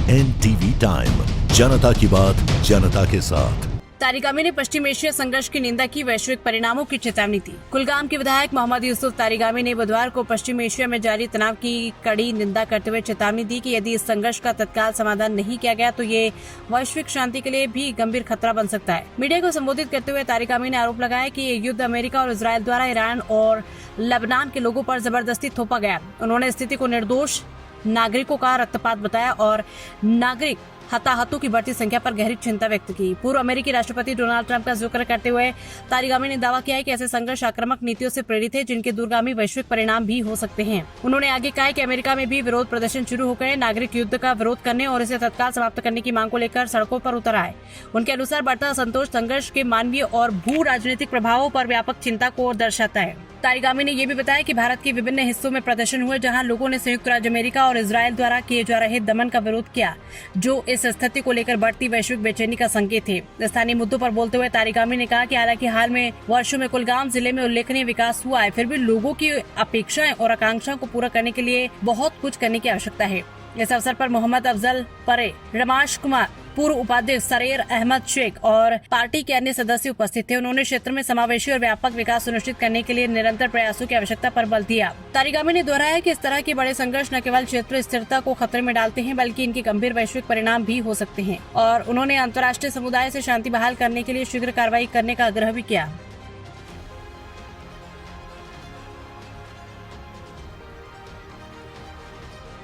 NTV time, जनता की बात जनता के साथ। तारिक अमीन ने पश्चिम एशिया संघर्ष की निंदा की, वैश्विक परिणामों की चेतावनी दी। कुलगाम के विधायक मोहम्मद यूसुफ तारिक अमीन ने बुधवार को पश्चिम एशिया में जारी तनाव की कड़ी निंदा करते हुए चेतावनी दी कि यदि इस संघर्ष का तत्काल समाधान नहीं किया गया तो ये वैश्विक शांति के लिए भी गंभीर खतरा बन सकता है। मीडिया को संबोधित करते हुए तारिक अमीन ने आरोप लगाया कि ये युद्ध अमेरिका और इजरायल द्वारा ईरान और लेबनान के लोगों पर जबरदस्ती थोपा गया। उन्होंने स्थिति को निर्दोष नागरिकों का रक्तपात बताया और नागरिक हताहतों की बढ़ती संख्या पर गहरी चिंता व्यक्त की। पूर्व अमेरिकी राष्ट्रपति डोनाल्ड ट्रंप का जिक्र करते हुए तारिक अमीन ने दावा किया है कि ऐसे संघर्ष आक्रामक नीतियों से प्रेरित है जिनके दूरगामी वैश्विक परिणाम भी हो सकते हैं। उन्होंने आगे कहा कि अमेरिका में भी विरोध प्रदर्शन शुरू हो गए, नागरिक युद्ध का विरोध करने और इसे तत्काल समाप्त करने की मांग को लेकर सड़कों पर उतर आए। उनके अनुसार बढ़ता असंतोष संघर्ष के मानवीय और भू राजनीतिक प्रभावों पर व्यापक चिंता को दर्शाता है। तारिक अमीन ने यह भी बताया कि भारत के विभिन्न हिस्सों में प्रदर्शन हुए जहां लोगों ने संयुक्त राज्य अमेरिका और इजरायल द्वारा किए जा रहे दमन का विरोध किया, जो इस स्थिति को लेकर बढ़ती वैश्विक बेचैनी का संकेत है। स्थानीय मुद्दों पर बोलते हुए तारिक अमीन ने कहा कि हालांकि हाल में वर्षों में कुलगाम जिले में उल्लेखनीय विकास हुआ है, फिर भी लोगों की अपेक्षाएं और आकांक्षाओं को पूरा करने के लिए बहुत कुछ करने की आवश्यकता है। इस अवसर पर मोहम्मद अफजल परे, रमाश कुमार, पूर्व उपाध्यक्ष सरेर अहमद शेख और पार्टी के अन्य सदस्य उपस्थित थे। उन्होंने क्षेत्र में समावेशी और व्यापक विकास सुनिश्चित करने के लिए निरंतर प्रयासों की आवश्यकता पर बल दिया। तारिक अमीन ने दोहराया कि इस तरह के बड़े संघर्ष न केवल क्षेत्रीय स्थिरता को खतरे में डालते हैं बल्कि इनके गंभीर वैश्विक परिणाम भी हो सकते हैं और उन्होंने अंतर्राष्ट्रीय समुदाय से शांति बहाल करने के लिए शीघ्र कार्रवाई करने का आग्रह भी किया।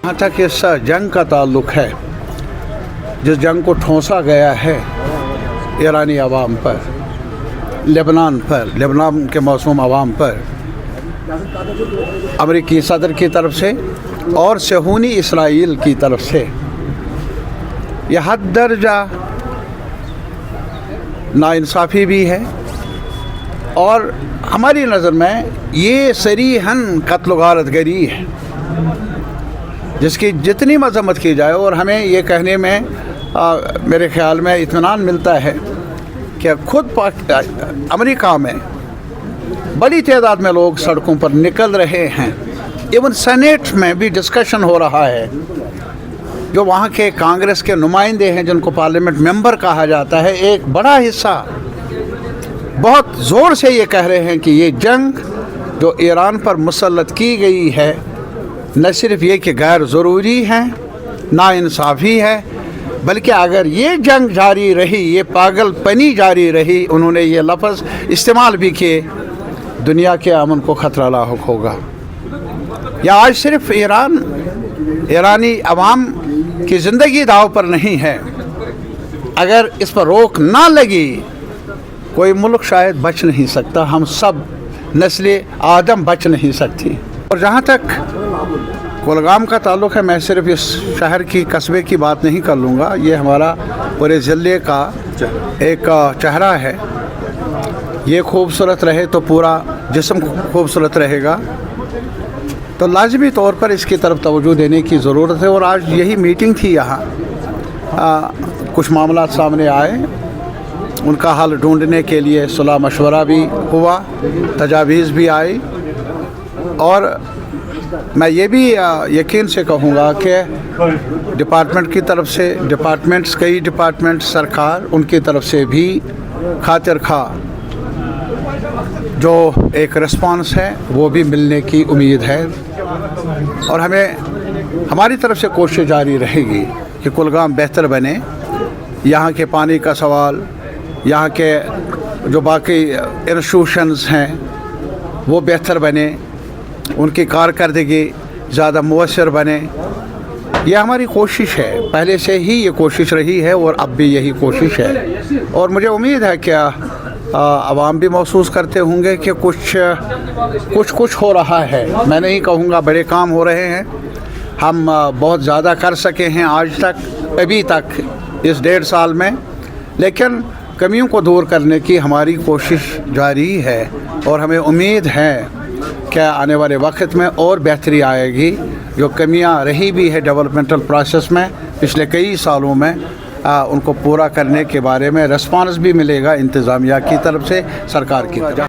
जहाँ तक इस जंग का ताल्लुक है, जिस जंग को ठोंसा गया है ईरानी अवाम पर, लेबनान के मासूम अवाम पर अमेरिकी सदर की तरफ से और सहूनी इसराइल की तरफ से, यह हद दर्जा नाइंसाफ़ी भी है और हमारी नज़र में ये सरीहन कत्ल गारत गरी है जिसकी जितनी मजम्मत की जाए। और हमें ये कहने में मेरे ख्याल में इत्मीनान मिलता है कि खुद अमेरिका में बड़ी तादाद में लोग सड़कों पर निकल रहे हैं। इवन सेनेट में भी डिस्कशन हो रहा है। जो वहाँ के कांग्रेस के नुमाइंदे हैं जिनको पार्लियामेंट मेंबर कहा जाता है, एक बड़ा हिस्सा बहुत ज़ोर से ये कह रहे हैं कि ये जंग जो ईरान पर मुसल्लत की गई है न सिर्फ ये कि गैर ज़रूरी है, नाइंसाफ़ी है, बल्कि अगर ये जंग जारी रही, ये पागलपनी जारी रही, उन्होंने ये लफ्ज़ इस्तेमाल भी किए, दुनिया के अमन को ख़तरा लाहुक होगा। या आज सिर्फ ईरानी अवाम की ज़िंदगी दाव पर नहीं है। अगर इस पर रोक ना लगी कोई मुल्क शायद बच नहीं सकता, हम सब नस्ल आदम बच नहीं सकती। और जहाँ तक कुलगाम का ताल्लुक़ है, मैं सिर्फ इस शहर की कस्बे की बात नहीं कर लूँगा, ये हमारा पूरे ज़िले का एक चेहरा है। ये खूबसूरत रहे तो पूरा जिस्म खूबसूरत रहेगा, तो लाजमी तौर पर इसकी तरफ तवज्जो देने की ज़रूरत है। और आज यही मीटिंग थी यहाँ, कुछ मामला सामने आए, उनका हल ढूंढने के लिए सुलह मशवरा भी हुआ, तजावीज़ भी आई। और मैं ये भी यकीन से कहूँगा कि डिपार्टमेंट की तरफ से, कई डिपार्टमेंट सरकार, उनकी तरफ से भी खातिर खा जो एक रिस्पांस है वो भी मिलने की उम्मीद है। और हमारी तरफ से कोशिश जारी रहेगी कि कुलगाम बेहतर बने। यहाँ के पानी का सवाल, यहाँ के जो बाकी इंस्टीट्यूशंस हैं वो बेहतर बने, उनकी कारकर्दगी ज़्यादा मुअस्सर बने। यह हमारी कोशिश है, पहले से ही ये कोशिश रही है और अब भी यही कोशिश है। और मुझे उम्मीद है कि आवाम भी महसूस करते होंगे कि कुछ हो रहा है। मैं नहीं कहूँगा बड़े काम हो रहे हैं, हम बहुत ज़्यादा कर सके हैं आज तक, अभी तक इस 1.5 साल में, लेकिन कमियों को दूर करने की हमारी कोशिश जारी है। और हमें उम्मीद है कि आने वाले वक्त में और बेहतरी आएगी। जो कमियां रही भी है डेवलपमेंटल प्रोसेस में पिछले कई सालों में, उनको पूरा करने के बारे में रिस्पांस भी मिलेगा इंतज़ामिया की तरफ से, सरकार की तरफ।